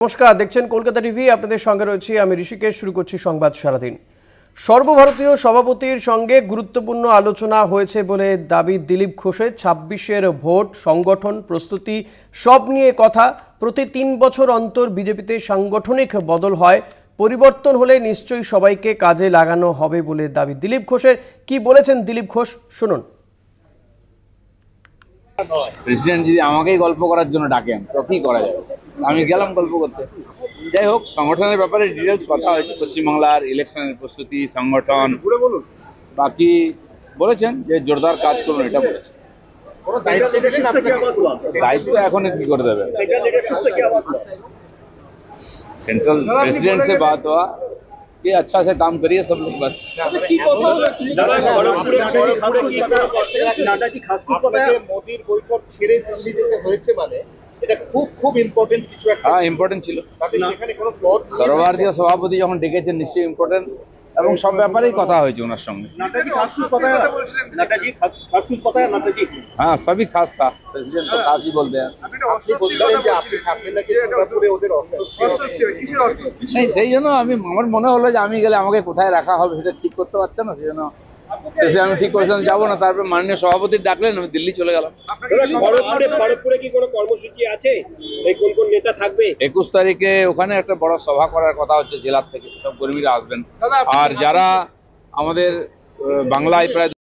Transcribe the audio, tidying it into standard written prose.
নমস্কার, দেখছেন কলকাতা টিভি। আপনাদের সঙ্গে রয়েছি আমি ঋষিকেশ। শুরু করছি সংবাদ সারাদিন। সর্বভারতীয় সভাপতির সঙ্গে গুরুত্বপূর্ণ আলোচনা হয়েছে বলে দাবি দিলীপ ঘোষের। 26-এর ভোট, সংগঠন, প্রস্তুতি সব নিয়ে কথা। প্রতি 3 বছর অন্তর বিজেপিতে সাংগঠনিক বদল হয়। পরিবর্তন হলে নিশ্চয়ই সবাইকে কাজে লাগানো হবে বলে দাবি দিলীপ ঘোষের। কি বলেছেন দিলীপ ঘোষ, শুনুন। প্রেসিডেন্ট যদি আমাকেই গল্প করার জন্য ডাকেন তো কি করা যাবে, আমি গেলাম গল্প করতে। যাই হোক, সংগঠনের ব্যাপারে ডিটেলস কথা হয়েছে, পশ্চিমবাংলার ইলেকশনের প্রস্তুতি, সংগঠন, বাকি বলেছেন যে জোরদার কাজ করুন, এটা বলেছেন। দায়িত্ব এখন কি করে দেবে, सेंट्रल प्रेसिडेंट से बात हुआ कि अच्छा से काम करिए सब लोग, बस। মোদির বৈঠক ছেড়ে দিল্লি যেতে হয়েছে মানে এটা খুব খুব ইম্পর্টেন্ট কিছু একটা। হ্যাঁ, ইম্পর্টেন্ট ছিল। সেখানে কোনো পদ সর্বভারতীয় সভাপতি যখন ডেকেছেন নিশ্চয়ই ইম্পর্টেন্ট, এবং সব ব্যাপারেই কথা হয়েছে ওনার সঙ্গে। हाँ, सभी खास था, प्रेसिडेंट तो खास ही बोलते हैं। नहीं, সেই জন্য আমার মনে হলো যে আমি গেলে আমাকে কোথায় রাখা হবে সেটা ঠিক করতে পারছে না, সেই জন্য শেষে আমি ঠিক করেছিলাম যাবো না। তারপরে মাননীয় সভাপতি ডাকলেন, আমি দিল্লি চলে গেলাম। খড়গপুরে কি কোনো কর্মসূচি আছে? কোন কোন নেতা থাকবে? 21 তারিখে ওখানে একটা বড় সভা করার কথা হচ্ছে, জেলার থেকে সব কর্মীরা আসবেন। আর যারা আমাদের বাংলায় প্রায়